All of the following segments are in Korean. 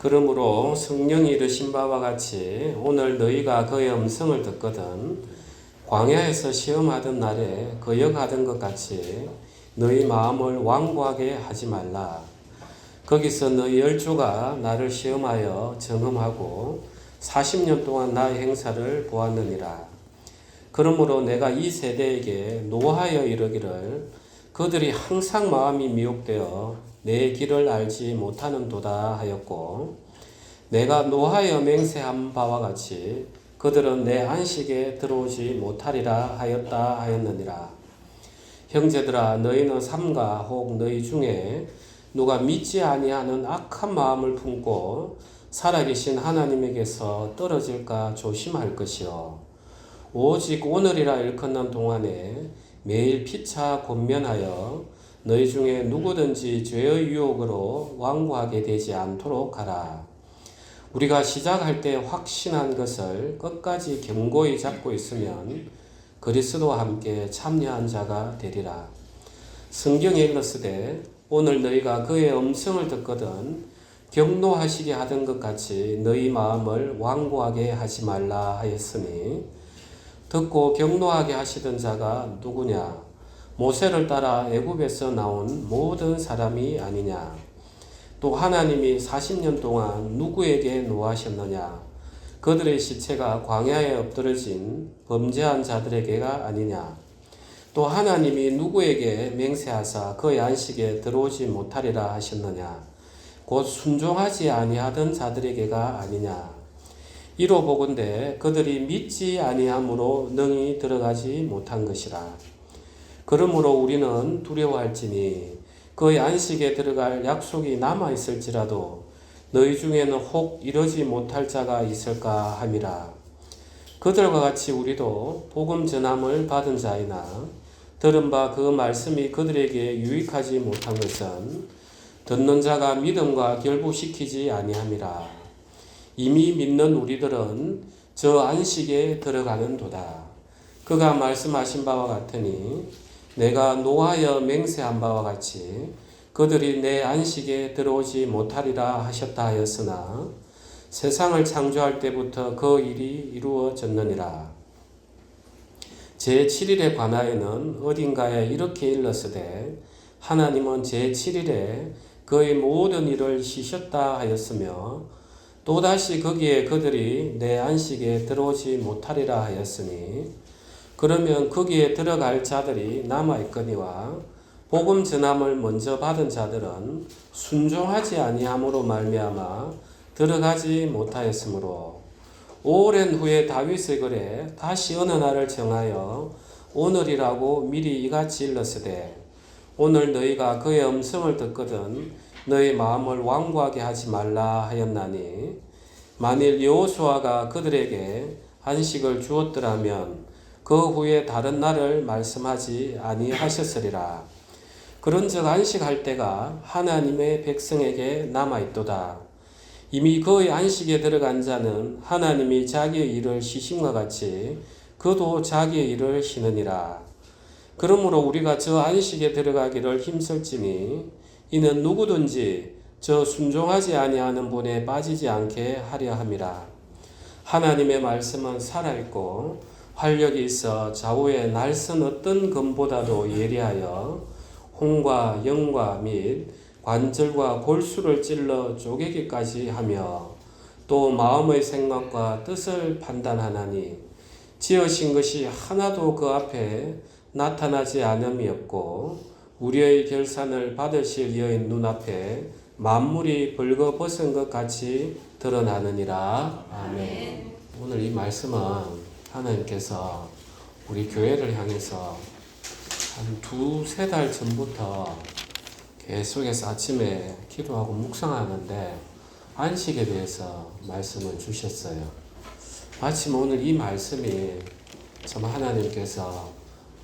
그러므로 성령이 이르신 바와 같이 오늘 너희가 그의 음성을 듣거든 광야에서 시험하던 날에 거역하던 것 같이 너희 마음을 완고하게 하지 말라. 거기서 너희 열조가 나를 시험하여 정험하고 40년 동안 나의 행사를 보았느니라. 그러므로 내가 이 세대에게 노하여 이르기를 그들이 항상 마음이 미혹되어 내 길을 알지 못하는도다 하였고, 내가 노하여 맹세한 바와 같이 그들은 내 안식에 들어오지 못하리라 하였다 하였느니라. 형제들아, 너희는 삼가 혹 너희 중에 누가 믿지 아니하는 악한 마음을 품고 살아계신 하나님에게서 떨어질까 조심할 것이요, 오직 오늘이라 일컫는 동안에 매일 피차 권면하여 너희 중에 누구든지 죄의 유혹으로 완고하게 되지 않도록 하라. 우리가 시작할 때 확신한 것을 끝까지 견고히 잡고 있으면 그리스도와 함께 참여한 자가 되리라. 성경에 일렀으되 오늘 너희가 그의 음성을 듣거든 경노하시게 하던 것 같이 너희 마음을 완고하게 하지 말라 하였으니, 듣고 경노하게 하시던 자가 누구냐? 모세를 따라 애굽에서 나온 모든 사람이 아니냐? 또 하나님이 40년 동안 누구에게 노하셨느냐? 그들의 시체가 광야에 엎드러진 범죄한 자들에게가 아니냐? 또 하나님이 누구에게 맹세하사 그의 안식에 들어오지 못하리라 하셨느냐? 곧 순종하지 아니하던 자들에게가 아니냐? 이로 보건대 그들이 믿지 아니함으로 능히 들어가지 못한 것이라. 그러므로 우리는 두려워할지니 그의 안식에 들어갈 약속이 남아 있을지라도 너희 중에는 혹 이러지 못할 자가 있을까 함이라. 그들과 같이 우리도 복음 전함을 받은 자이나 들은 바 그 말씀이 그들에게 유익하지 못한 것은 듣는 자가 믿음과 결부시키지 아니함이라. 이미 믿는 우리들은 저 안식에 들어가는도다. 그가 말씀하신 바와 같으니 내가 노하여 맹세한 바와 같이 그들이 내 안식에 들어오지 못하리라 하셨다 하였으나 세상을 창조할 때부터 그 일이 이루어졌느니라. 제7일에 관하여는 어딘가에 이렇게 일렀으되 하나님은 제7일에 그의 모든 일을 쉬셨다 하였으며 또다시 거기에 그들이 내 안식에 들어오지 못하리라 하였으니, 그러면 거기에 들어갈 자들이 남아있거니와 복음 전함을 먼저 받은 자들은 순종하지 아니함으로 말미암아 들어가지 못하였으므로, 오랜 후에 다윗의 글에 다시 어느 날을 정하여 오늘이라고 미리 이같이 일렀으되 오늘 너희가 그의 음성을 듣거든 너희 마음을 완고하게 하지 말라 하였나니, 만일 여호수아가 그들에게 안식을 주었더라면 그 후에 다른 날을 말씀하지 아니하셨으리라. 그런즉 안식할 때가 하나님의 백성에게 남아있도다. 이미 그의 안식에 들어간 자는 하나님이 자기의 일을 쉬심과 같이 그도 자기의 일을 쉬느니라. 그러므로 우리가 저 안식에 들어가기를 힘쓸지니 이는 누구든지 저 순종하지 아니하는 분에 빠지지 않게 하려 함이라. 하나님의 말씀은 살아있고 활력이 있어 좌우의 날선 어떤 검보다도 예리하여 혼과 영과 및 관절과 골수를 찔러 쪼개기까지 하며 또 마음의 생각과 뜻을 판단하나니, 지으신 것이 하나도 그 앞에 나타나지 않음이 없고 우리의 결산을 받으실 이의 눈앞에 만물이 벌거벗은 것 같이 드러나느니라. 아멘. 오늘 이 말씀은 하나님께서 우리 교회를 향해서 한 두세 달 전부터 계속해서 아침에 기도하고 묵상하는데 안식에 대해서 말씀을 주셨어요. 마침 오늘 이 말씀이 참 하나님께서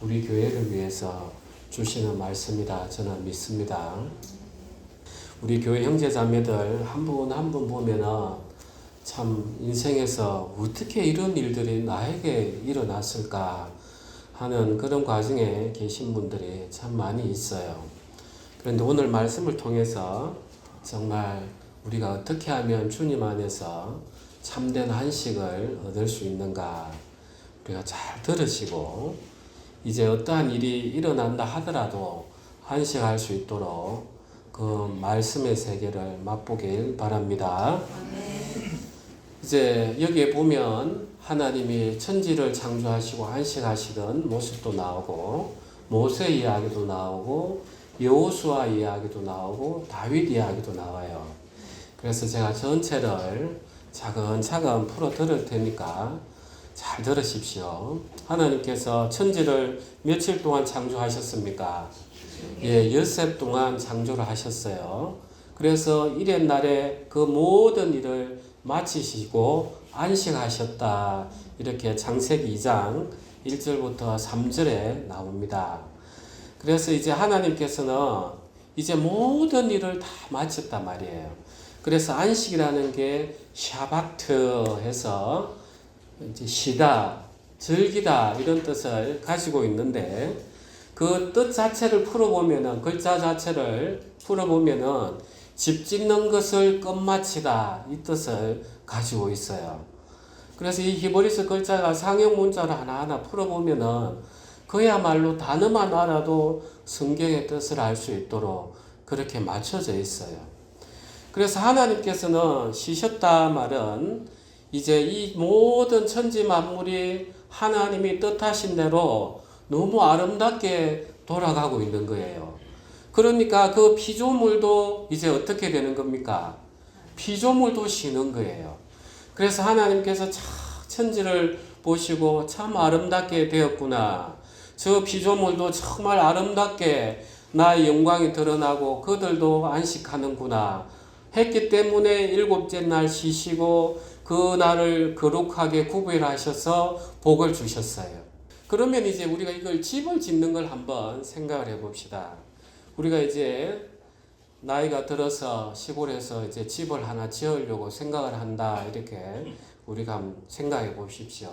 우리 교회를 위해서 주시는 말씀이다 저는 믿습니다. 우리 교회 형제자매들 한 분 한 분 보면은 참 인생에서 어떻게 이런 일들이 나에게 일어났을까 하는 그런 과정에 계신 분들이 참 많이 있어요. 그런데 오늘 말씀을 통해서 정말 우리가 어떻게 하면 주님 안에서 참된 안식을 얻을 수 있는가 우리가 잘 들으시고 이제 어떠한 일이 일어난다 하더라도 안식할 수 있도록 그 말씀의 세계를 맛보길 바랍니다. 이제 여기에 보면 하나님이 천지를 창조하시고 안식하시던 모습도 나오고 모세 이야기도 나오고 여호수아 이야기도 나오고 다윗 이야기도 나와요. 그래서 제가 전체를 차근차근 풀어 들을 테니까 잘 들으십시오. 하나님께서 천지를 며칠 동안 창조하셨습니까? 예, 엿새 동안 창조를 하셨어요. 그래서 이렛 날에 그 모든 일을 마치시고 안식하셨다. 이렇게 창세기 2장 1절부터 3절에 나옵니다. 그래서 이제 하나님께서는 이제 모든 일을 다 마쳤단 말이에요. 그래서 안식이라는 게 샤바트 해서 이제 쉬다, 즐기다 이런 뜻을 가지고 있는데 그 뜻 자체를 풀어보면은 글자 자체를 풀어보면은 집 짓는 것을 끝마치다 이 뜻을 가지고 있어요. 그래서 이 히브리서 글자가 상형 문자로 하나하나 풀어보면은 그야말로 단어만 알아도 성경의 뜻을 알 수 있도록 그렇게 맞춰져 있어요. 그래서 하나님께서는 쉬셨다 말은 이제 이 모든 천지 만물이 하나님이 뜻하신 대로 너무 아름답게 돌아가고 있는 거예요. 그러니까 그 피조물도 이제 어떻게 되는 겁니까? 피조물도 쉬는 거예요. 그래서 하나님께서 참 천지를 보시고 참 아름답게 되었구나. 저 피조물도 정말 아름답게 나의 영광이 드러나고 그들도 안식하는구나 했기 때문에 일곱째 날 쉬시고 그 날을 거룩하게 구별하셔서 복을 주셨어요. 그러면 이제 우리가 이걸 집을 짓는 걸 한번 생각을 해봅시다. 우리가 이제 나이가 들어서 시골에서 이제 집을 하나 지으려고 생각을 한다. 이렇게 우리가 한번 생각해 보십시오.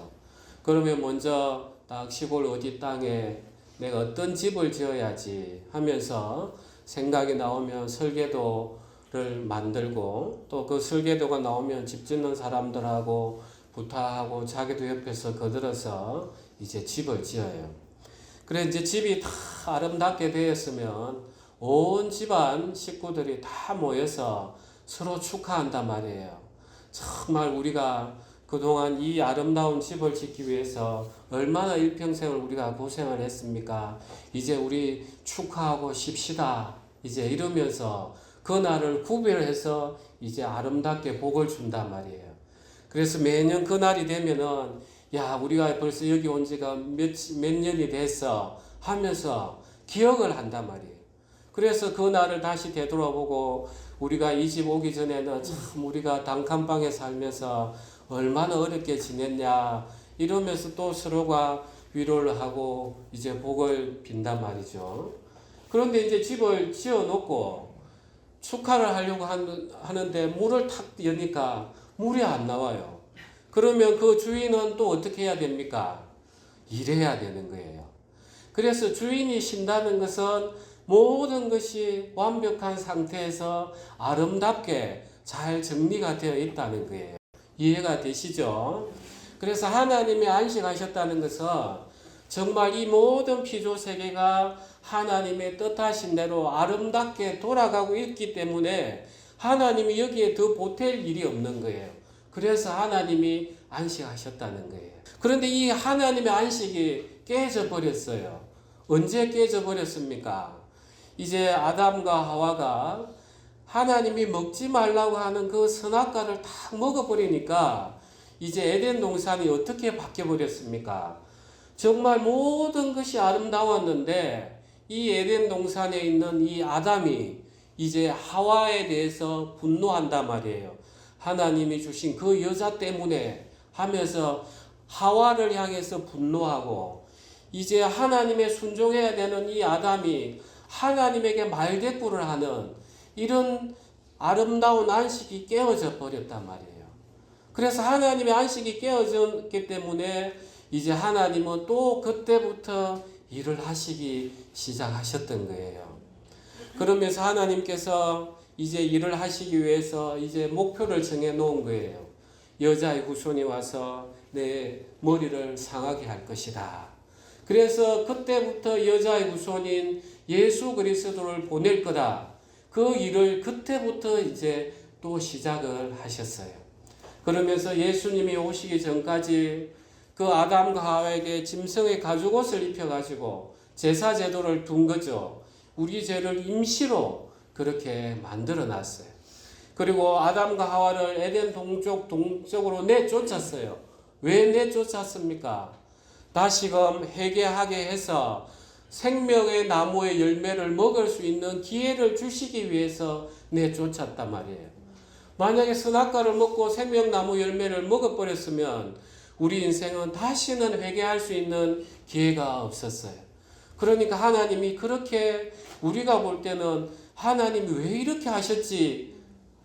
그러면 먼저 딱 시골 어디 땅에 내가 어떤 집을 지어야지 하면서 생각이 나오면 설계도를 만들고 또 그 설계도가 나오면 집 짓는 사람들하고 부탁하고 자기도 옆에서 거들어서 이제 집을 지어요. 그래 이제 집이 다 아름답게 되었으면 온 집안 식구들이 다 모여서 서로 축하한단 말이에요. 정말 우리가 그동안 이 아름다운 집을 짓기 위해서 얼마나 일평생을 우리가 고생을 했습니까? 이제 우리 축하하고 쉽시다. 이제 이러면서 그 날을 구별해서 이제 아름답게 복을 준단 말이에요. 그래서 매년 그 날이 되면은 야 우리가 벌써 여기 온 지가 몇 년이 됐어 하면서 기억을 한단 말이에요. 그래서 그 날을 다시 되돌아보고 우리가 이 집 오기 전에는 참 우리가 단칸방에 살면서 얼마나 어렵게 지냈냐 이러면서 또 서로가 위로를 하고 이제 복을 빈단 말이죠. 그런데 이제 집을 지어 놓고 축하를 하려고 하는데 문을 탁 여니까 물이 안 나와요. 그러면 그 주인은 또 어떻게 해야 됩니까? 일해야 되는 거예요. 그래서 주인이 쉰다는 것은 모든 것이 완벽한 상태에서 아름답게 잘 정리가 되어 있다는 거예요. 이해가 되시죠? 그래서 하나님이 안식하셨다는 것은 정말 이 모든 피조 세계가 하나님의 뜻하신 대로 아름답게 돌아가고 있기 때문에 하나님이 여기에 더 보탤 일이 없는 거예요. 그래서 하나님이 안식하셨다는 거예요. 그런데 이 하나님의 안식이 깨져 버렸어요. 언제 깨져 버렸습니까? 이제 아담과 하와가 하나님이 먹지 말라고 하는 그 선악과를 다 먹어버리니까 이제 에덴 동산이 어떻게 바뀌어 버렸습니까? 정말 모든 것이 아름다웠는데 이 에덴 동산에 있는 이 아담이 이제 하와에 대해서 분노한단 말이에요. 하나님이 주신 그 여자 때문에 하면서 하와를 향해서 분노하고 이제 하나님의 순종해야 되는 이 아담이 하나님에게 말대꾸를 하는 이런 아름다운 안식이 깨어져 버렸단 말이에요. 그래서 하나님의 안식이 깨어졌기 때문에 이제 하나님은 또 그때부터 일을 하시기 시작하셨던 거예요. 그러면서 하나님께서 이제 일을 하시기 위해서 이제 목표를 정해 놓은 거예요. 여자의 후손이 와서 내 머리를 상하게 할 것이다. 그래서 그때부터 여자의 후손인 예수 그리스도를 보낼 거다. 그 일을 그때부터 이제 또 시작을 하셨어요. 그러면서 예수님이 오시기 전까지 그 아담과 하와에게 짐승의 가죽옷을 입혀가지고 제사 제도를 둔 거죠. 우리 죄를 임시로 그렇게 만들어 놨어요. 그리고 아담과 하와를 에덴 동쪽으로 내쫓았어요. 왜 내쫓았습니까? 다시금 회개하게 해서 생명의 나무의 열매를 먹을 수 있는 기회를 주시기 위해서 내쫓았단 말이에요. 만약에 선악과를 먹고 생명나무 열매를 먹어버렸으면 우리 인생은 다시는 회개할 수 있는 기회가 없었어요. 그러니까 하나님이 그렇게 우리가 볼 때는 하나님이 왜 이렇게 하셨지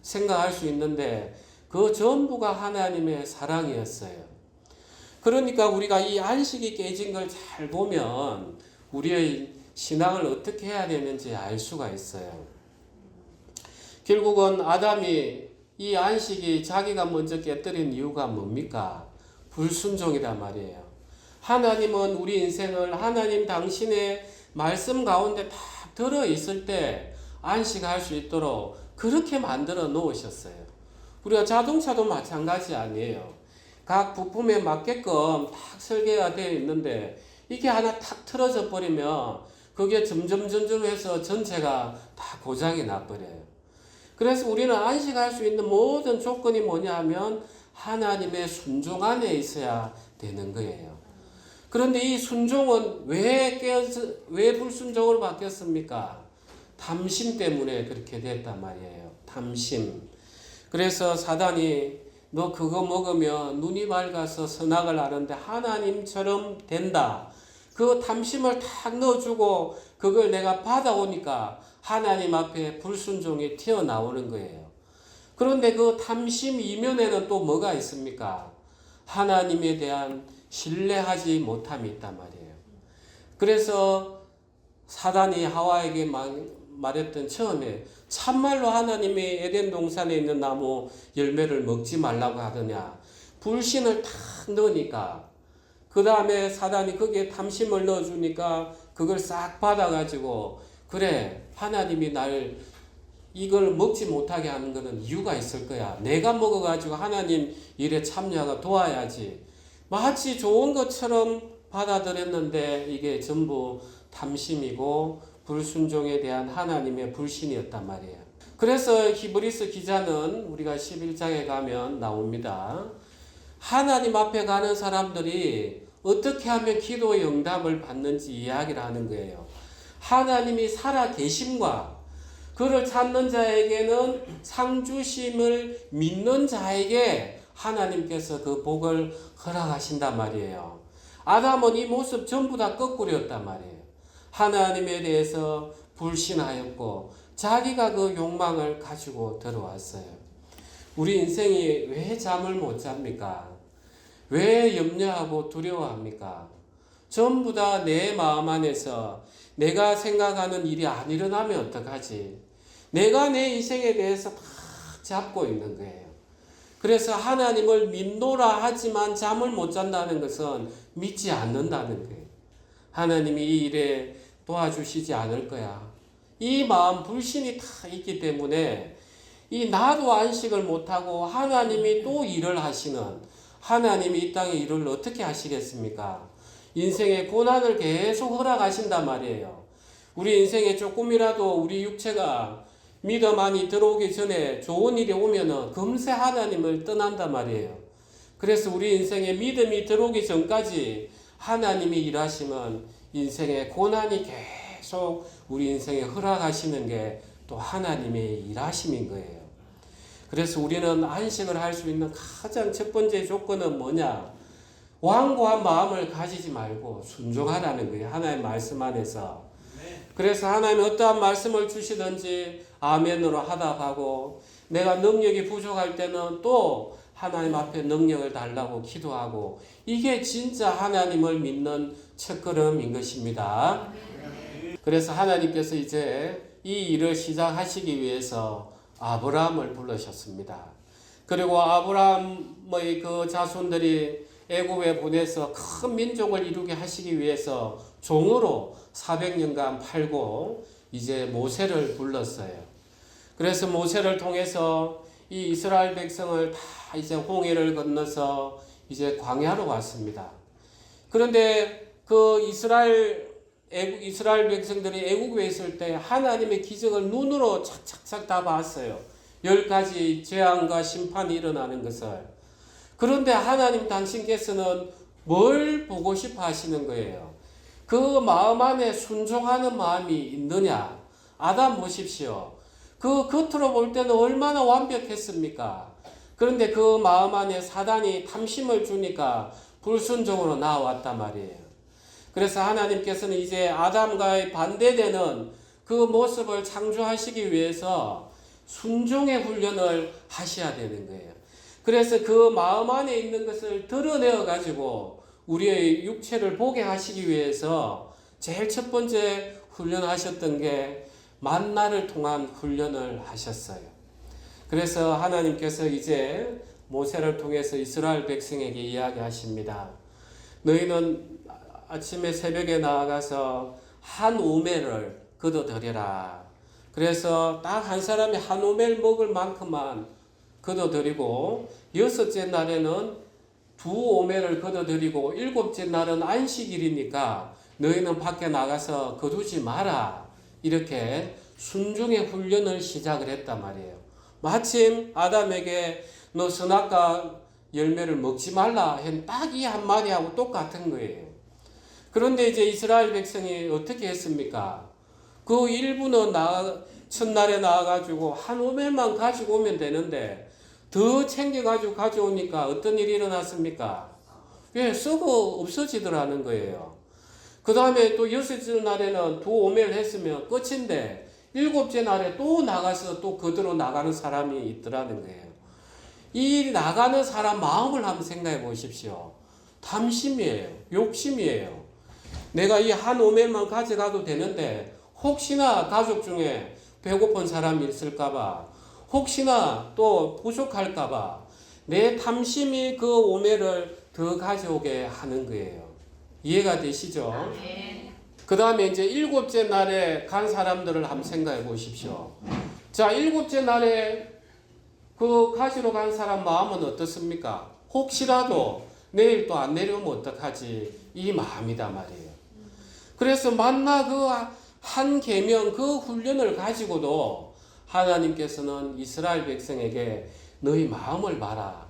생각할 수 있는데 그 전부가 하나님의 사랑이었어요. 그러니까 우리가 이 안식이 깨진 걸 잘 보면 우리의 신앙을 어떻게 해야 되는지 알 수가 있어요. 결국은 아담이 이 안식이 자기가 먼저 깨뜨린 이유가 뭡니까? 불순종이란 말이에요. 하나님은 우리 인생을 하나님 당신의 말씀 가운데 다 들어있을 때 안식할 수 있도록 그렇게 만들어 놓으셨어요. 우리가 자동차도 마찬가지 아니에요. 각 부품에 맞게끔 딱 설계가 되어 있는데 이게 하나 탁 틀어져 버리면 그게 점점 해서 전체가 다 고장이 나버려요. 그래서 우리는 안식할 수 있는 모든 조건이 뭐냐 하면 하나님의 순종 안에 있어야 되는 거예요. 그런데 이 순종은 왜 불순종으로 바뀌었습니까? 탐심 때문에 그렇게 됐단 말이에요. 탐심. 그래서 사단이 너 그거 먹으면 눈이 맑아서 선악을 아는데 하나님처럼 된다. 그 탐심을 탁 넣어주고 그걸 내가 받아오니까 하나님 앞에 불순종이 튀어나오는 거예요. 그런데 그 탐심 이면에는 또 뭐가 있습니까? 하나님에 대한 신뢰하지 못함이 있단 말이에요. 그래서 사단이 하와에게 말했던 처음에 참말로 하나님이 에덴 동산에 있는 나무 열매를 먹지 말라고 하더냐. 불신을 탁 넣으니까 그 다음에 사단이 거기에 탐심을 넣어주니까 그걸 싹 받아가지고 그래 하나님이 날 이걸 먹지 못하게 하는 것은 이유가 있을 거야. 내가 먹어가지고 하나님 일에 참여하고 도와야지. 마치 좋은 것처럼 받아들였는데 이게 전부 탐심이고 불순종에 대한 하나님의 불신이었단 말이에요. 그래서 히브리서 기자는 우리가 11장에 가면 나옵니다. 하나님 앞에 가는 사람들이 어떻게 하면 기도의 응답을 받는지 이야기를 하는 거예요. 하나님이 살아 계심과 그를 찾는 자에게는 상주심을 믿는 자에게 하나님께서 그 복을 허락하신단 말이에요. 아담은 이 모습 전부 다 거꾸로였단 말이에요. 하나님에 대해서 불신하였고 자기가 그 욕망을 가지고 들어왔어요. 우리 인생이 왜 잠을 못 잡니까? 왜 염려하고 두려워합니까? 전부 다 내 마음 안에서 내가 생각하는 일이 안 일어나면 어떡하지? 내가 내 인생에 대해서 다 잡고 있는 거예요. 그래서 하나님을 믿노라 하지만 잠을 못 잔다는 것은 믿지 않는다는 거예요. 하나님이 이 일에 도와주시지 않을 거야. 이 마음 불신이 다 있기 때문에 이 나도 안식을 못하고 하나님이 또 일을 하시는 하나님이 이 땅에 일을 어떻게 하시겠습니까? 인생의 고난을 계속 허락하신단 말이에요. 우리 인생에 조금이라도 우리 육체가 믿음 안이 들어오기 전에 좋은 일이 오면은 금세 하나님을 떠난단 말이에요. 그래서 우리 인생에 믿음이 들어오기 전까지 하나님이 일하시면 인생의 고난이 계속 우리 인생에 허락하시는 게 또 하나님의 일하심인 거예요. 그래서 우리는 안식을 할 수 있는 가장 첫 번째 조건은 뭐냐? 완고한 마음을 가지지 말고 순종하라는 거예요. 하나님의 말씀 안에서. 그래서 하나님이 어떠한 말씀을 주시든지 아멘으로 하답하고 내가 능력이 부족할 때는 또 하나님 앞에 능력을 달라고 기도하고 이게 진짜 하나님을 믿는 첫걸음인 것입니다. 그래서 하나님께서 이제 이 일을 시작하시기 위해서 아브라함을 부르셨습니다. 그리고 아브라함의 그 자손들이 애굽에 보내서 큰 민족을 이루게 하시기 위해서 종으로 400년간 팔고 이제 모세를 불렀어요. 그래서 모세를 통해서 이 이스라엘 백성을 다 이제 홍해를 건너서 이제 광야로 왔습니다. 그런데 그 이스라엘 백성들이 애국에 있을 때 하나님의 기적을 눈으로 착착착 다 봤어요. 10가지 재앙과 심판이 일어나는 것을. 그런데 하나님 당신께서는 뭘 보고 싶어 하시는 거예요? 그 마음 안에 순종하는 마음이 있느냐? 아담 보십시오. 그 겉으로 볼 때는 얼마나 완벽했습니까? 그런데 그 마음 안에 사단이 탐심을 주니까 불순종으로 나왔단 말이에요. 그래서 하나님께서는 이제 아담과의 반대되는 그 모습을 창조하시기 위해서 순종의 훈련을 하셔야 되는 거예요. 그래서 그 마음 안에 있는 것을 드러내어 가지고 우리의 육체를 보게 하시기 위해서 제일 첫 번째 훈련하셨던 게 만나를 통한 훈련을 하셨어요. 그래서 하나님께서 이제 모세를 통해서 이스라엘 백성에게 이야기하십니다. 너희는 아침에 새벽에 나아가서 한 오멜을 걷어들여라. 그래서 딱 한 사람이 한 오멜 먹을 만큼만 걷어들이고 6째 날에는 2오멜을 걷어들이고 7째 날은 안식일이니까 너희는 밖에 나가서 거두지 마라. 이렇게 순종의 훈련을 시작을 했단 말이에요. 마침 아담에게 너 선악과 열매를 먹지 말라 한 딱 이 한마디하고 똑같은 거예요. 그런데 이제 이스라엘 백성이 어떻게 했습니까? 그 일부는 첫날에 나와가지고 한 오멜만 가지고 오면 되는데 더 챙겨가지고 가져오니까 어떤 일이 일어났습니까? 왜 썩어 없어지더라는 거예요. 그 다음에 또 6째 날에는 2오멜 했으면 끝인데 7째 날에 또 나가서 또 그대로 나가는 사람이 있더라는 거예요. 이 나가는 사람 마음을 한번 생각해 보십시오. 탐심이에요. 욕심이에요. 내가 이 한 오멜만 가져가도 되는데 혹시나 가족 중에 배고픈 사람이 있을까봐 혹시나 또 부족할까봐 내 탐심이 그 오멜을 더 가져오게 하는 거예요. 이해가 되시죠? 그 다음에 이제 7째 날에 간 사람들을 한번 생각해 보십시오. 자, 7째 날에 그 가지러 간 사람 마음은 어떻습니까? 혹시라도 내일 또 안 내려오면 어떡하지? 이 마음이다 말이에요. 그래서 만나 그 한 계명 그 훈련을 가지고도 하나님께서는 이스라엘 백성에게 너희 마음을 봐라.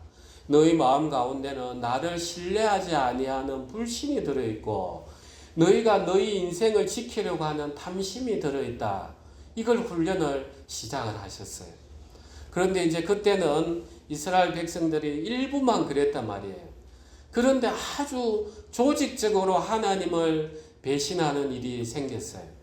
너희 마음 가운데는 나를 신뢰하지 아니하는 불신이 들어있고 너희가 너희 인생을 지키려고 하는 탐심이 들어있다. 이걸 훈련을 시작을 하셨어요. 그런데 이제 그때는 이스라엘 백성들이 일부만 그랬단 말이에요. 그런데 아주 조직적으로 하나님을 배신하는 일이 생겼어요.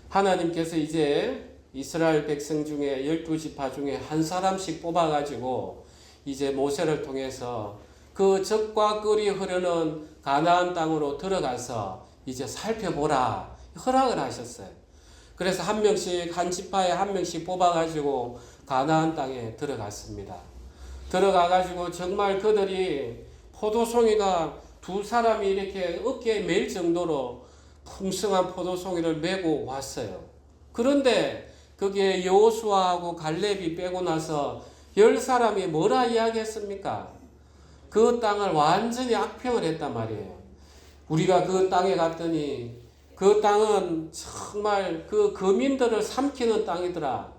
하나님께서 이제 이스라엘 백성 중에 12지파 중에 한 사람씩 뽑아가지고 이제 모세를 통해서 그 적과 꿀이 흐르는 가나안 땅으로 들어가서 이제 살펴보라 허락을 하셨어요. 그래서 한 명씩 한 지파에 한 명씩 뽑아가지고 가나안 땅에 들어갔습니다. 들어가가지고 정말 그들이 포도송이가 2사람이 이렇게 어깨에 매일 정도로 풍성한 포도송이를 메고 왔어요. 그런데 거기에 여호수아하고 갈렙이 빼고 나서 10사람이 뭐라 이야기했습니까? 그 땅을 완전히 악평을 했단 말이에요. 우리가 그 땅에 갔더니 그 땅은 정말 그 거민들을 삼키는 땅이더라.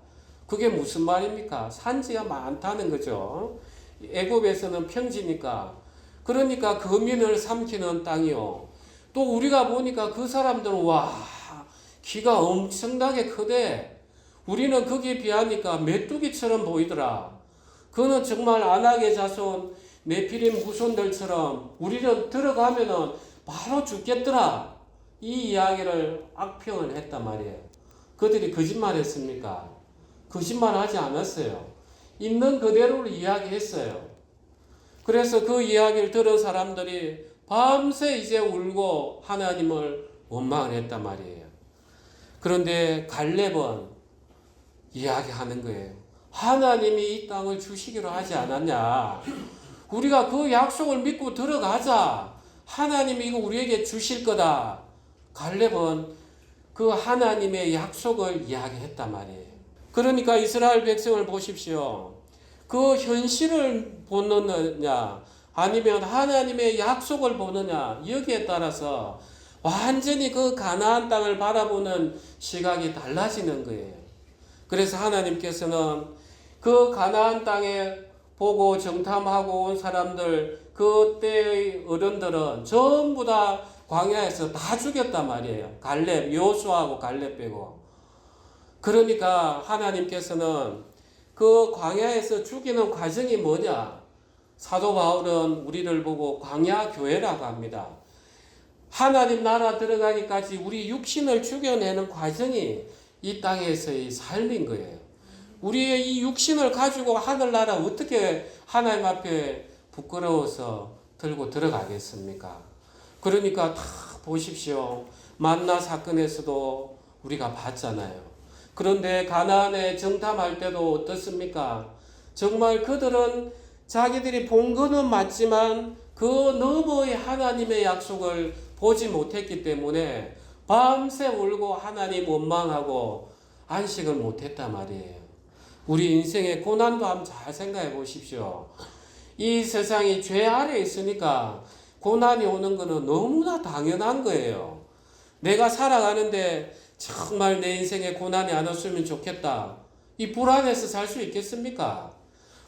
그게 무슨 말입니까? 산지가 많다는 거죠. 애굽에서는 평지니까. 그러니까 거민을 삼키는 땅이요. 또 우리가 보니까 그 사람들은 와 키가 엄청나게 크대. 우리는 거기에 비하니까 메뚜기처럼 보이더라. 그는 정말 아낙의 자손 네피림 후손들처럼 우리는 들어가면은 바로 죽겠더라. 이 이야기를 악평을 했단 말이에요. 그들이 거짓말했습니까? 거짓말하지 않았어요. 있는 그대로를 이야기했어요. 그래서 그 이야기를 들은 사람들이 밤새 이제 울고 하나님을 원망을 했단 말이에요. 그런데 갈렙은 이야기하는 거예요. 하나님이 이 땅을 주시기로 하지 않았냐? 우리가 그 약속을 믿고 들어가자. 하나님이 이거 우리에게 주실 거다. 갈렙은 그 하나님의 약속을 이야기했단 말이에요. 그러니까 이스라엘 백성을 보십시오. 그 현실을 보느냐 아니면 하나님의 약속을 보느냐 여기에 따라서 완전히 그 가나안 땅을 바라보는 시각이 달라지는 거예요. 그래서 하나님께서는 그 가나안 땅에 보고 정탐하고 온 사람들 그때의 어른들은 전부 다 광야에서 다 죽였단 말이에요. 갈렙, 여호수아하고 갈렙 빼고. 그러니까 하나님께서는 그 광야에서 죽이는 과정이 뭐냐? 사도 바울은 우리를 보고 광야 교회라고 합니다. 하나님 나라 들어가기까지 우리 육신을 죽여내는 과정이 이 땅에서의 삶인 거예요. 우리의 이 육신을 가지고 하늘나라 어떻게 하나님 앞에 부끄러워서 들고 들어가겠습니까? 그러니까 다 보십시오. 만나 사건에서도 우리가 봤잖아요. 그런데 가나안에 정탐할 때도 어떻습니까? 정말 그들은 자기들이 본 거는 맞지만 그 너머의 하나님의 약속을 보지 못했기 때문에 밤새 울고 하나님 원망하고 안식을 못했단 말이에요. 우리 인생의 고난도 한번 잘 생각해 보십시오. 이 세상이 죄 아래 있으니까 고난이 오는 것은 너무나 당연한 거예요. 내가 살아가는데 정말 내 인생에 고난이 안 왔으면 좋겠다. 이 불안해서 살 수 있겠습니까?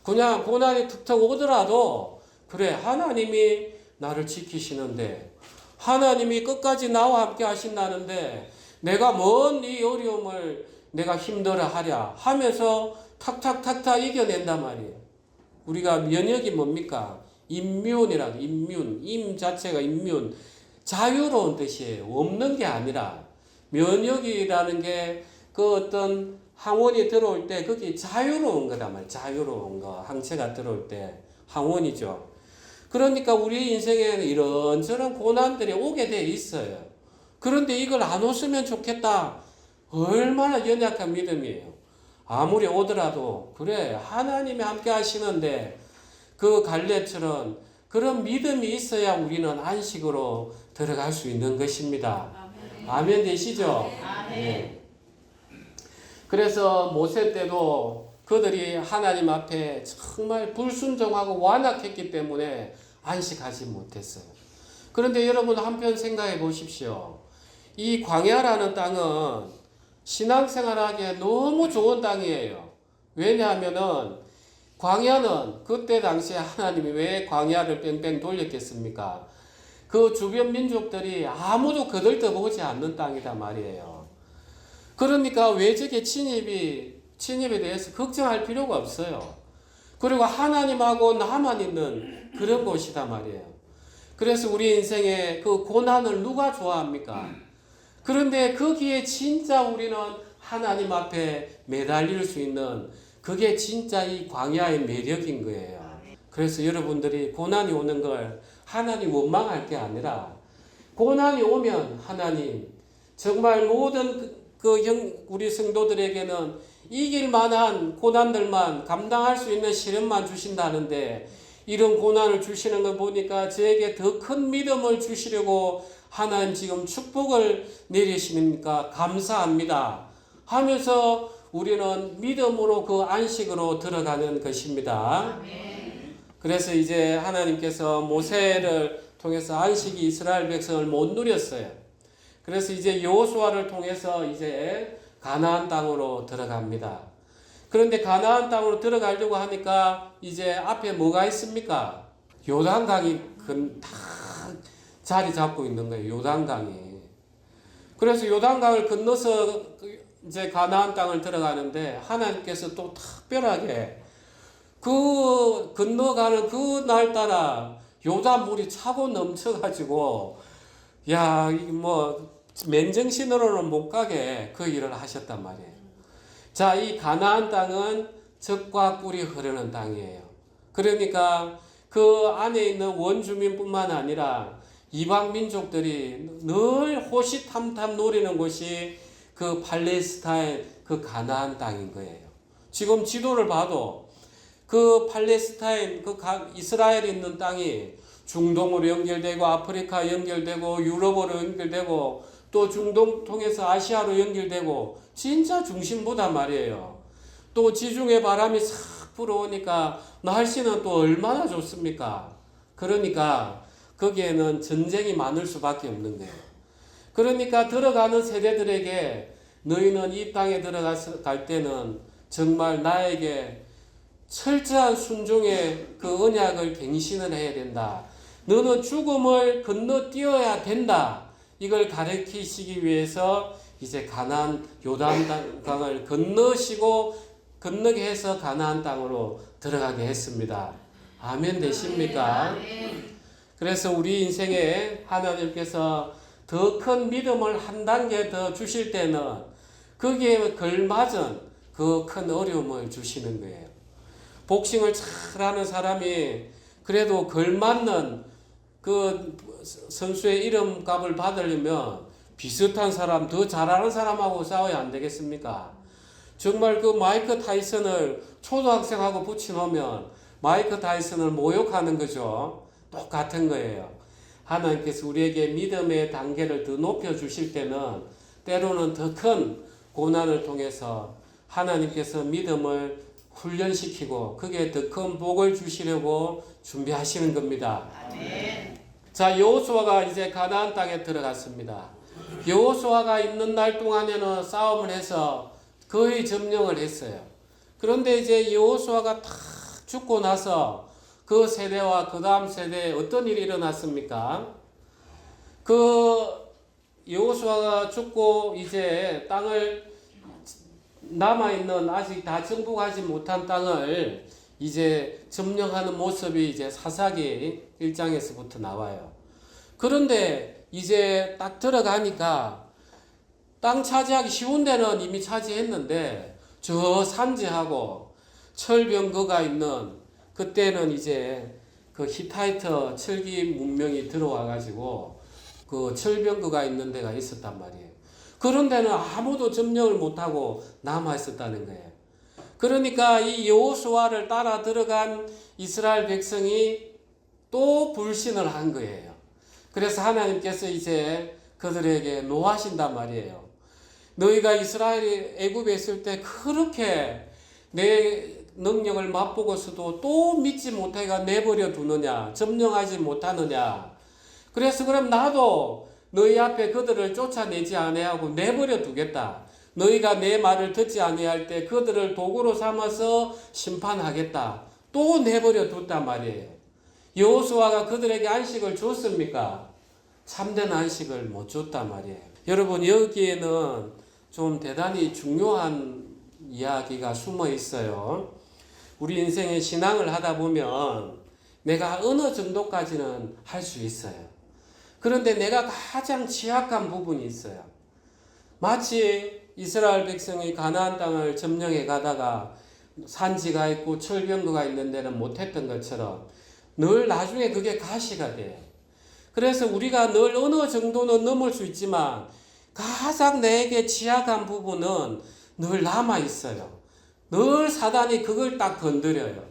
그냥 고난이 툭툭 오더라도 그래 하나님이 나를 지키시는데 하나님이 끝까지 나와 함께 하신다는데 내가 뭔 이 어려움을 내가 힘들어 하랴 하면서 탁탁탁탁 이겨낸단 말이에요. 우리가 면역이 뭡니까? 임뮨이라고 임 자체가 임뮨 자유로운 뜻이에요. 없는 게 아니라 면역이라는 게 그 어떤 항원이 들어올 때 그게 자유로운 거단 말이에요. 자유로운 거 항체가 들어올 때 항원이죠. 그러니까 우리 인생에는 이런저런 고난들이 오게 돼 있어요. 그런데 이걸 안 오으면 좋겠다. 얼마나 연약한 믿음이에요. 아무리 오더라도 그래 하나님이 함께 하시는데 그 갈렙처럼 그런 믿음이 있어야 우리는 안식으로 들어갈 수 있는 것입니다. 아멘 되시죠? 네. 그래서 모세 때도 그들이 하나님 앞에 정말 불순종하고 완악했기 때문에 안식하지 못했어요. 그런데 여러분 한편 생각해 보십시오. 이 광야라는 땅은 신앙생활하기에 너무 좋은 땅이에요. 왜냐하면은 광야는 그때 당시에 하나님이 왜 광야를 뺑뺑 돌렸겠습니까? 그 주변 민족들이 아무도 거들떠보지 않는 땅이다 말이에요. 그러니까 외적의 침입에 대해서 걱정할 필요가 없어요. 그리고 하나님하고 나만 있는 그런 곳이다 말이에요. 그래서 우리 인생에 그 고난을 누가 좋아합니까? 그런데 거기에 진짜 우리는 하나님 앞에 매달릴 수 있는 그게 진짜 이 광야의 매력인 거예요. 그래서 여러분들이 고난이 오는 걸 하나님 원망할 게 아니라 고난이 오면 하나님 정말 모든 우리 성도들에게는 이길 만한 고난들만 감당할 수 있는 시련만 주신다는데 이런 고난을 주시는 걸 보니까 저에게 더 큰 믿음을 주시려고 하나님 지금 축복을 내리시니까 감사합니다 하면서 우리는 믿음으로 그 안식으로 들어가는 것입니다. 그래서 이제 하나님께서 모세를 통해서 안식이 이스라엘 백성을 못 누렸어요. 그래서 이제 여호수아를 통해서 이제 가나안 땅으로 들어갑니다. 그런데 가나안 땅으로 들어가려고 하니까 이제 앞에 뭐가 있습니까? 요단강이 다 자리 잡고 있는 거예요. 요단강이. 그래서 요단강을 건너서 이제 가나안 땅을 들어가는데 하나님께서 또 특별하게 그 건너가는 그 날 따라 요단 물이 차고 넘쳐가지고 야, 맨정신으로는 못 가게 그 일을 하셨단 말이에요. 자, 이 가나안 땅은 젖과 꿀이 흐르는 땅이에요. 그러니까 그 안에 있는 원주민뿐만 아니라 이방 민족들이 늘 호시탐탐 노리는 곳이 그 팔레스타인 그 가나안 땅인 거예요. 지금 지도를 봐도 그 팔레스타인, 이스라엘이 있는 땅이 중동으로 연결되고 아프리카 연결되고 유럽으로 연결되고 또 중동 통해서 아시아로 연결되고 진짜 중심보다 말이에요. 또 지중해 바람이 싹 불어오니까 날씨는 또 얼마나 좋습니까? 그러니까 거기에는 전쟁이 많을 수밖에 없는 거예요. 그러니까 들어가는 세대들에게 너희는 이 땅에 들어갈 때는 정말 나에게 철저한 순종의 그 언약을 갱신을 해야 된다. 너는 죽음을 건너뛰어야 된다. 이걸 가르치시기 위해서 이제 가나안 요단강을 건너게 해서 가나안 땅으로 들어가게 했습니다. 아멘 되십니까? 그래서 우리 인생에 하나님께서 더 큰 믿음을 한 단계 더 주실 때는 거기에 걸맞은 그 큰 어려움을 주시는 거예요. 복싱을 잘하는 사람이 그래도 걸맞는 그 선수의 이름값을 받으려면 비슷한 사람, 더 잘하는 사람하고 싸워야 안 되겠습니까? 정말 그 마이크 타이슨을 초등학생하고 붙여놓으면 마이크 타이슨을 모욕하는 거죠. 똑같은 거예요. 하나님께서 우리에게 믿음의 단계를 더 높여주실 때는 때로는 더 큰 고난을 통해서 하나님께서 믿음을 훈련시키고 그게 더 큰 복을 주시려고 준비하시는 겁니다. 아멘. 자, 여호수아가 이제 가나안 땅에 들어갔습니다. 여호수아가 있는 날 동안에는 싸움을 해서 거의 점령을 했어요. 그런데 이제 여호수아가 탁 죽고 나서 그 세대와 그 다음 세대에 어떤 일이 일어났습니까? 그 여호수아가 죽고 이제 땅을 남아있는 아직 다 정복하지 못한 땅을 이제 점령하는 모습이 이제 사사기 1장에서부터 나와요. 그런데 이제 딱 들어가니까 땅 차지하기 쉬운 데는 이미 차지했는데 저 산지하고 철병거가 있는 그때는 이제 그 히타이트 철기 문명이 들어와 가지고 그 철병거가 있는 데가 있었단 말이에요. 그런 데는 아무도 점령을 못하고 남아 있었다는 거예요. 그러니까 이 여호수아를 따라 들어간 이스라엘 백성이 또 불신을 한 거예요. 그래서 하나님께서 이제 그들에게 노하신단 말이에요. 너희가 이스라엘이 애굽에 있을 때 그렇게 내 능력을 맛보고서도 또 믿지 못하니까 내버려 두느냐, 점령하지 못하느냐. 그래서 그럼 나도 너희 앞에 그들을 쫓아내지 아니하고 내버려 두겠다. 너희가 내 말을 듣지 아니할 때 그들을 도구로 삼아서 심판하겠다. 또 내버려 뒀단 말이에요. 여호수아가 그들에게 안식을 줬습니까? 참된 안식을 못 줬단 말이에요. 여러분, 여기에는 좀 대단히 중요한 이야기가 숨어 있어요. 우리 인생의 신앙을 하다 보면 내가 어느 정도까지는 할 수 있어요. 그런데 내가 가장 취약한 부분이 있어요. 마치 이스라엘 백성이 가나안 땅을 점령해 가다가 산지가 있고 철병거가 있는 데는 못했던 것처럼 늘 나중에 그게 가시가 돼요. 그래서 우리가 늘 어느 정도는 넘을 수 있지만 가장 내게 취약한 부분은 늘 남아 있어요. 늘 사단이 그걸 딱 건드려요.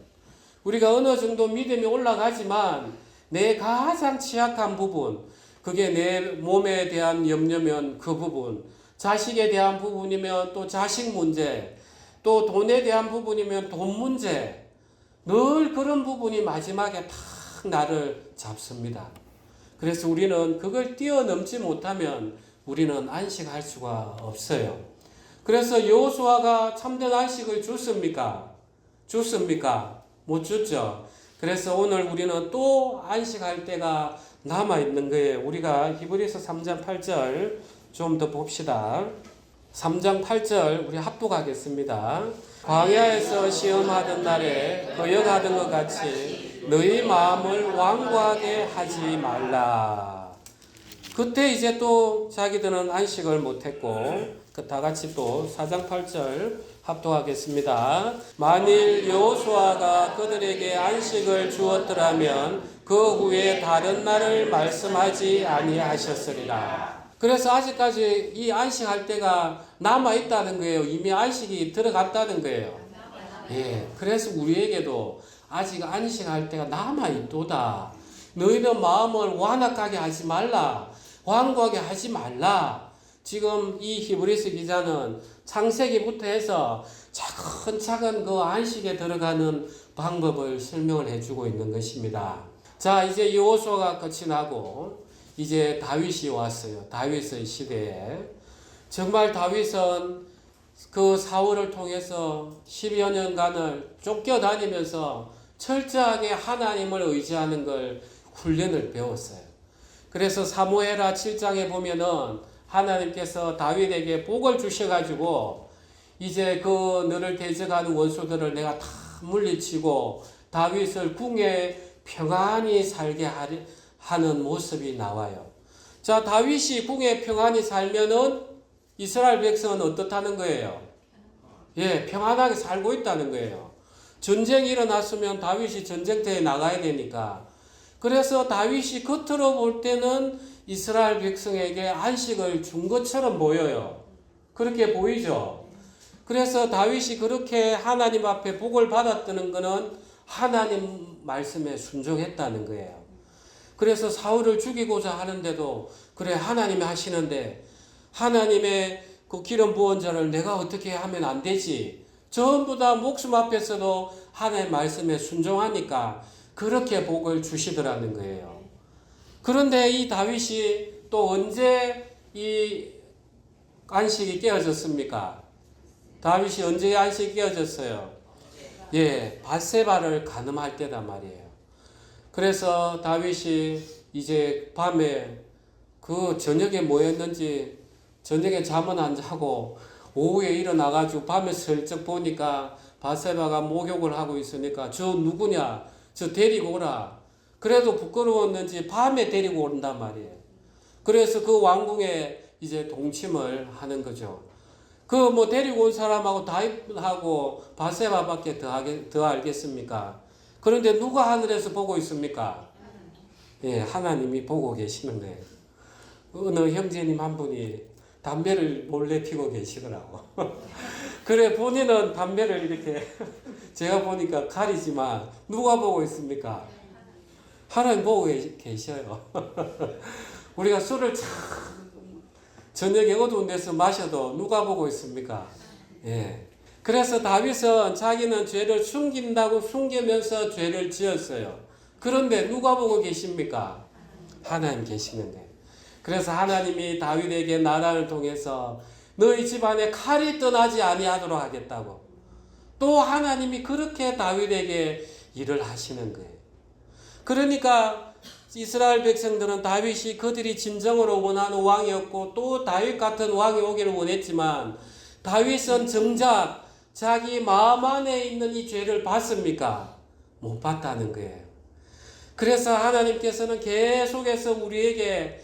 우리가 어느 정도 믿음이 올라가지만 내 가장 취약한 부분, 그게 내 몸에 대한 염려면 그 부분, 자식에 대한 부분이면 또 자식 문제, 또 돈에 대한 부분이면 돈 문제, 늘 그런 부분이 마지막에 탁 나를 잡습니다. 그래서 우리는 그걸 뛰어넘지 못하면 우리는 안식할 수가 없어요. 그래서 여호수아가 참된 안식을 줬습니까? 줬습니까? 못 줬죠. 그래서 오늘 우리는 또 안식할 때가 남아있는 거예요. 우리가 히브리서 3장 8절 좀 더 봅시다. 3장 8절 우리 합독하겠습니다. 광야에서 시험하던 날에 거역하던 것 같이 너희 마음을 완고하게 하지 말라. 그때 이제 또 자기들은 안식을 못했고 다 같이 또 4장 8절 합독하겠습니다. 만일 여호수아가 그들에게 안식을 주었더라면 그 후에 다른 날을 말씀하지 아니하셨으리라. 그래서 아직까지 이 안식할 때가 남아있다는 거예요. 이미 안식이 들어갔다는 거예요. 예, 그래서 우리에게도 아직 안식할 때가 남아있도다. 너희는 마음을 완악하게 하지 말라. 완고하게 하지 말라. 지금 이 히브리서 기자는 창세기부터 해서 차근차근 그 안식에 들어가는 방법을 설명을 해주고 있는 것입니다. 자, 이제 여호수아가 끝이 나고 이제 다윗이 왔어요. 다윗의 시대에. 정말 다윗은 그 사울을 통해서 10여 년간을 쫓겨다니면서 철저하게 하나님을 의지하는 걸 훈련을 배웠어요. 그래서 사무엘하 7장에 보면은 하나님께서 다윗에게 복을 주셔가지고 이제 그 너를 대적하는 원수들을 내가 다 물리치고 다윗을 궁에 평안히 살게 하는 모습이 나와요. 자, 다윗이 궁에 평안히 살면은 이스라엘 백성은 어떻다는 거예요? 예, 평안하게 살고 있다는 거예요. 전쟁이 일어났으면 다윗이 전쟁터에 나가야 되니까. 그래서 다윗이 겉으로 볼 때는 이스라엘 백성에게 안식을 준 것처럼 보여요. 그렇게 보이죠? 그래서 다윗이 그렇게 하나님 앞에 복을 받았다는 것은 하나님 말씀에 순종했다는 거예요. 그래서 사울을 죽이고자 하는데도 그래 하나님이 하시는데 하나님의 그 기름 부은 자를 내가 어떻게 하면 안 되지? 전부 다 목숨 앞에서도 하나님의 말씀에 순종하니까 그렇게 복을 주시더라는 거예요. 그런데 이 다윗이 또 언제 이 안식이 깨어졌습니까? 다윗이 언제 안식이 깨어졌어요? 예, 밧세바를 간음할 때다 말이에요. 그래서 다윗이 이제 밤에 그 저녁에 뭐였는지 저녁에 잠은 안 자고 오후에 일어나가지고 밤에 슬쩍 보니까 밧세바가 목욕을 하고 있으니까 저 누구냐? 저 데리고 오라. 그래도 부끄러웠는지 밤에 데리고 온단 말이에요. 그래서 그 왕궁에 이제 동침을 하는 거죠. 그 뭐 데리고 온 사람하고 다윗하고 밧세바밖에 더 알겠습니까? 그런데 누가 하늘에서 보고 있습니까? 예, 하나님이 보고 계시는 거예요. 어느 형제님 한 분이 담배를 몰래 피고 계시더라고. 그래, 본인은 담배를 이렇게, 제가 보니까 가리지만, 누가 보고 있습니까? 하나님 보고 계셔요. 우리가 술을 참, 저녁에 어두운 데서 마셔도 누가 보고 있습니까? 예. 그래서 다윗은 자기는 죄를 숨긴다고 숨기면서 죄를 지었어요. 그런데 누가 보고 계십니까? 하나님 계시는데. 그래서 하나님이 다윗에게 나라를 통해서 너희 집안에 칼이 떠나지 아니하도록 하겠다고. 또 하나님이 그렇게 다윗에게 일을 하시는 거예요. 그러니까 이스라엘 백성들은 다윗이 그들이 진정으로 원하는 왕이었고 또 다윗 같은 왕이 오기를 원했지만 다윗은 정작 자기 마음 안에 있는 이 죄를 봤습니까? 못 봤다는 거예요. 그래서 하나님께서는 계속해서 우리에게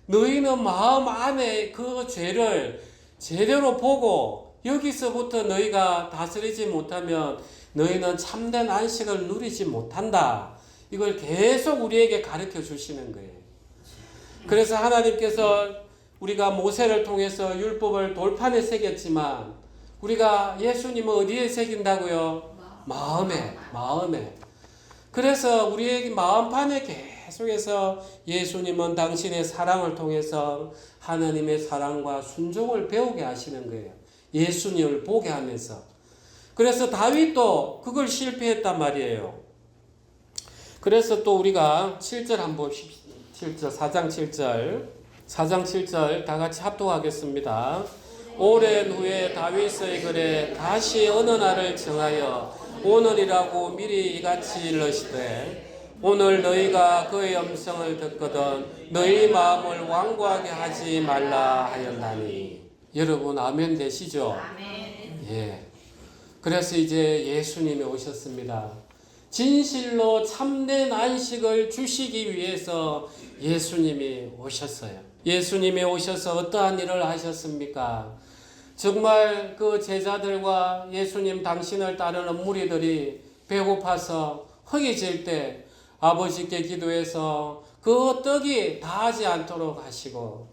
너희는 마음 안에 그 죄를 제대로 보고 여기서부터 너희가 다스리지 못하면 너희는 참된 안식을 누리지 못한다. 이걸 계속 우리에게 가르쳐 주시는 거예요. 그래서 하나님께서 우리가 모세를 통해서 율법을 돌판에 새겼지만 우리가 예수님은 어디에 새긴다고요? 마음에. 그래서 우리에게 마음판에 계속해서 예수님은 당신의 사랑을 통해서 하나님의 사랑과 순종을 배우게 하시는 거예요. 예수님을 보게 하면서. 그래서 다윗도 그걸 실패했단 말이에요. 그래서 또 우리가 7절 한번 봅시다. 7절, 4장 7절. 4장 7절 다 같이 합독하겠습니다. 오랜 후에 다윗의 글에 다시 어느 날을 정하여 오늘이라고 미리 이같이 일러시되 오늘 너희가 그의 음성을 듣거든 너희 마음을 완고하게 하지 말라 하였나니. 여러분 아멘 되시죠? 아멘. 예. 그래서 이제 예수님이 오셨습니다. 진실로 참된 안식을 주시기 위해서 예수님이 오셨어요. 예수님이 오셔서 어떠한 일을 하셨습니까? 정말 그 제자들과 예수님 당신을 따르는 무리들이 배고파서 허기질 때 아버지께 기도해서 그 떡이 다하지 않도록 하시고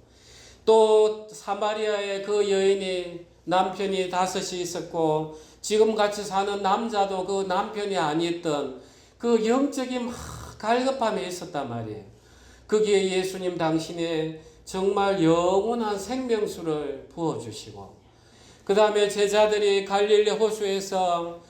또 사마리아의 그 여인이 남편이 5이 있었고 지금 같이 사는 남자도 그 남편이 아니었던 그 영적인 막 갈급함에 있었단 말이에요. 거기에 예수님 당신의 정말 영원한 생명수를 부어주시고 그 다음에 제자들이 갈릴리 호수에서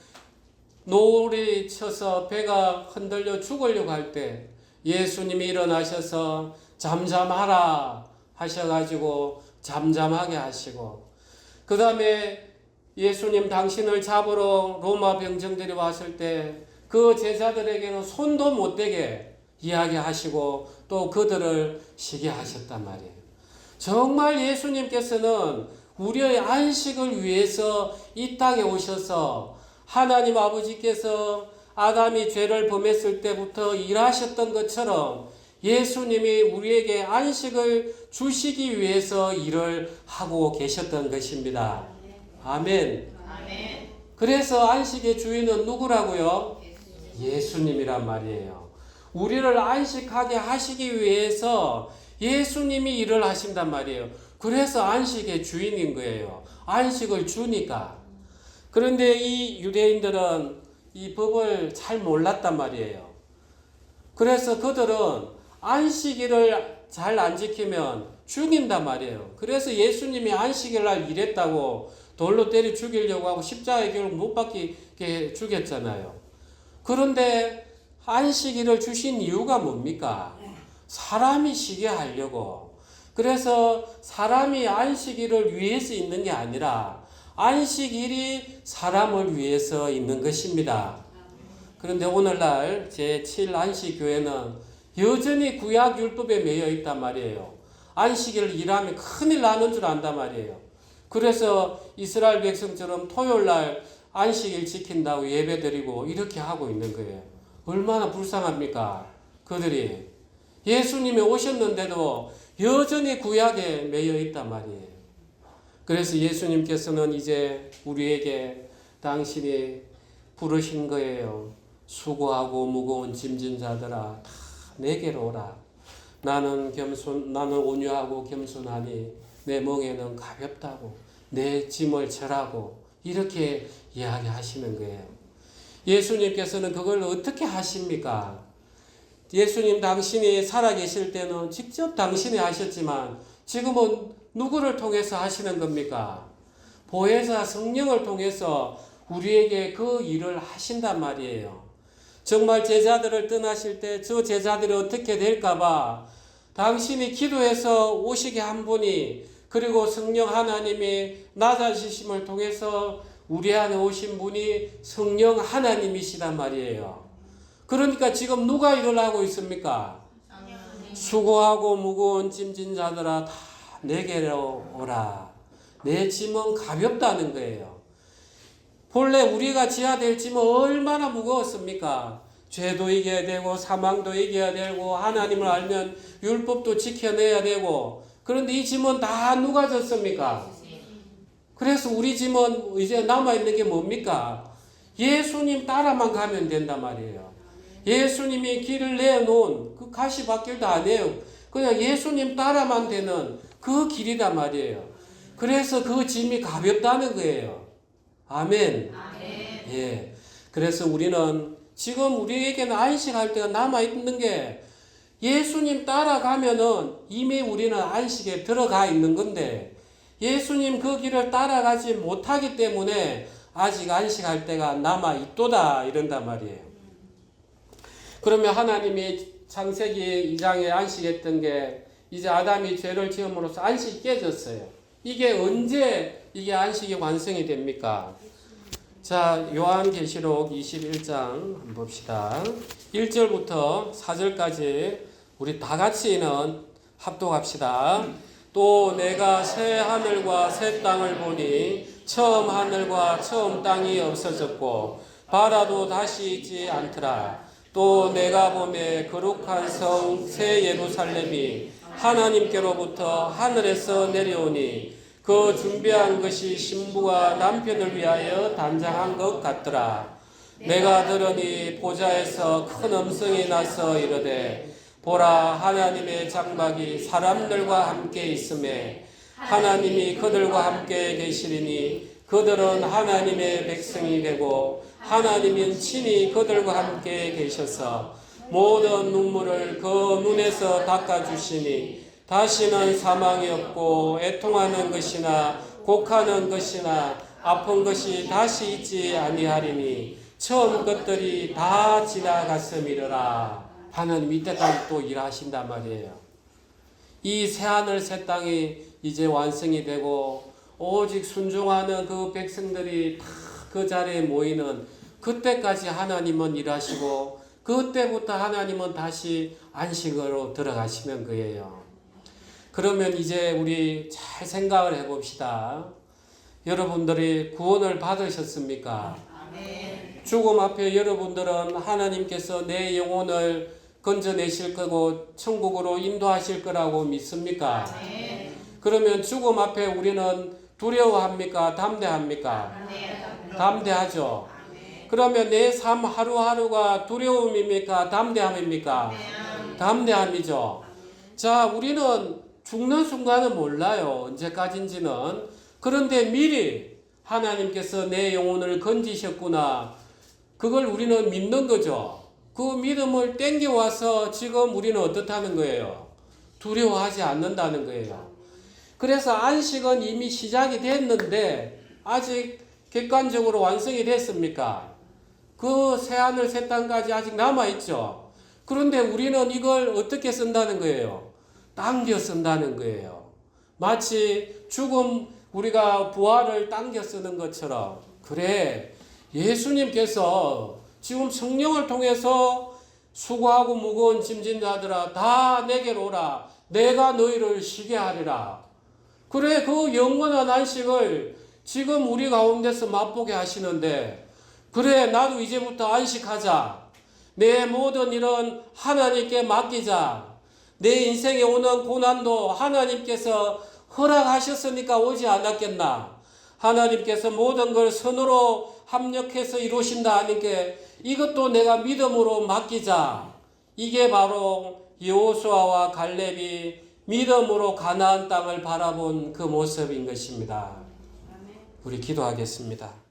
노을이 쳐서 배가 흔들려 죽으려고 할 때 예수님이 일어나셔서 잠잠하라 하셔가지고 잠잠하게 하시고 그 다음에 예수님 당신을 잡으러 로마 병정들이 왔을 때 그 제자들에게는 손도 못 대게 이야기하시고 또 그들을 쉬게 하셨단 말이에요. 정말 예수님께서는 우리의 안식을 위해서 이 땅에 오셔서 하나님 아버지께서 아담이 죄를 범했을 때부터 일하셨던 것처럼 예수님이 우리에게 안식을 주시기 위해서 일을 하고 계셨던 것입니다. 아멘. 그래서 안식의 주인은 누구라고요? 예수님이란 말이에요. 우리를 안식하게 하시기 위해서 예수님이 일을 하신단 말이에요. 그래서 안식의 주인인 거예요. 안식을 주니까. 그런데 이 유대인들은 이 법을 잘 몰랐단 말이에요. 그래서 그들은 안식일을 잘 안 지키면 죽인단 말이에요. 그래서 예수님이 안식일 날 일했다고 돌로 때려 죽이려고 하고 십자가의 결국 못 박히게 죽였잖아요. 그런데 안식일을 주신 이유가 뭡니까? 사람이 쉬게 하려고. 그래서 사람이 안식일을 위해서 있는 게 아니라 안식일이 사람을 위해서 있는 것입니다. 그런데 오늘날 제7안식교회는 여전히 구약 율법에 매여 있단 말이에요. 안식일을 일하면 큰일 나는 줄 안단 말이에요. 그래서 이스라엘 백성처럼 토요일날 안식일 지킨다고 예배드리고 이렇게 하고 있는 거예요. 얼마나 불쌍합니까? 그들이 예수님이 오셨는데도 여전히 구약에 매여 있단 말이에요. 그래서 예수님께서는 이제 우리에게 당신이 부르신 거예요. 수고하고 무거운 짐진 자들아 다 내게로 오라. 나는 온유하고 겸손하니 내 멍에는 가볍다고 내 짐을 절하고 이렇게 이야기하시는 거예요. 예수님께서는 그걸 어떻게 하십니까? 예수님 당신이 살아계실 때는 직접 당신이 하셨지만 지금은 누구를 통해서 하시는 겁니까? 보혜사 성령을 통해서 우리에게 그 일을 하신단 말이에요. 정말 제자들을 떠나실 때 저 제자들이 어떻게 될까봐 당신이 기도해서 오시게 한 분이 그리고 성령 하나님이 낮아지심을 통해서 우리 안에 오신 분이 성령 하나님이시단 말이에요. 그러니까 지금 누가 일을 하고 있습니까? 수고하고 무거운 짐진 자들아 다 내게로 오라. 내 짐은 가볍다는 거예요. 본래 우리가 지어야 될 짐은 얼마나 무거웠습니까? 죄도 이겨야 되고 사망도 이겨야 되고 하나님을 알면 율법도 지켜내야 되고 그런데 이 짐은 다 누가 졌습니까? 그래서 우리 짐은 이제 남아있는 게 뭡니까? 예수님 따라만 가면 된단 말이에요. 예수님이 길을 내놓은 그 가시밭길도 아니에요. 그냥 예수님 따라만 되는 그 길이단 말이에요. 그래서 그 짐이 가볍다는 거예요. 아멘. 예. 그래서 우리는 지금 우리에게는 안식할 때가 남아있는 게 예수님 따라가면은 이미 우리는 안식에 들어가 있는 건데 예수님 그 길을 따라가지 못하기 때문에 아직 안식할 때가 남아있도다 이런단 말이에요. 그러면 하나님이 창세기 2장에 안식했던 게 이제 아담이 죄를 지음으로써 안식이 깨졌어요. 이게 언제 이게 안식이 완성이 됩니까? 자, 요한계시록 21장 한번 봅시다. 1절부터 4절까지 우리 다 같이는 합독합시다. 또 내가 새 하늘과 새 땅을 보니 처음 하늘과 처음 땅이 없어졌고 바다도 다시 있지 않더라. 또 내가 보매 거룩한 성 새 예루살렘이 하나님께로부터 하늘에서 내려오니 그 준비한 것이 신부가 남편을 위하여 단장한 것 같더라. 내가 들으니 보좌에서 큰 음성이 나서 이르되 보라 하나님의 장막이 사람들과 함께 있음에 하나님이 그들과 함께 계시리니 그들은 하나님의 백성이 되고 하나님은 친히 그들과 함께 계셔서 모든 눈물을 그 눈에서 닦아주시니 다시는 사망이 없고 애통하는 것이나 곡하는 것이나 아픈 것이 다시 있지 아니하리니 처음 것들이 다 지나갔음이러라. 하나님 이때까지 또 일하신단 말이에요. 이 새하늘 새 땅이 이제 완성이 되고 오직 순종하는 그 백성들이 다 그 자리에 모이는 그때까지 하나님은 일하시고 그때부터 하나님은 다시 안식으로 들어가시는 거예요. 그러면 이제 우리 잘 생각을 해봅시다. 여러분들이 구원을 받으셨습니까? 아멘. 죽음 앞에 여러분들은 하나님께서 내 영혼을 건져내실 거고 천국으로 인도하실 거라고 믿습니까? 아멘. 그러면 죽음 앞에 우리는 두려워합니까? 담대합니까? 담대하죠. 그러면 내 삶 하루하루가 두려움입니까? 담대함입니까? 담대함이죠. 자, 우리는 죽는 순간은 몰라요. 언제까지인지는. 그런데 미리 하나님께서 내 영혼을 건지셨구나. 그걸 우리는 믿는 거죠. 그 믿음을 땡겨와서 지금 우리는 어떻다는 거예요? 두려워하지 않는다는 거예요. 그래서 안식은 이미 시작이 됐는데 아직 객관적으로 완성이 됐습니까? 그 새하늘 새 땅까지 아직 남아있죠. 그런데 우리는 이걸 어떻게 쓴다는 거예요? 당겨 쓴다는 거예요. 마치 죽음 우리가 부활을 당겨 쓰는 것처럼. 그래, 예수님께서 지금 성령을 통해서 수고하고 무거운 짐진 자들아 다 내게로 오라. 내가 너희를 쉬게 하리라. 그래, 그 영원한 안식을 지금 우리 가운데서 맛보게 하시는데, 그래, 나도 이제부터 안식하자. 내 모든 일은 하나님께 맡기자. 내 인생에 오는 고난도 하나님께서 허락하셨으니까 오지 않았겠나. 하나님께서 모든 걸 선으로 합력해서 이루신다 하니까 이것도 내가 믿음으로 맡기자. 이게 바로 여호수아와 갈렙이 믿음으로 가나안 땅을 바라본 그 모습인 것입니다. 우리 기도하겠습니다.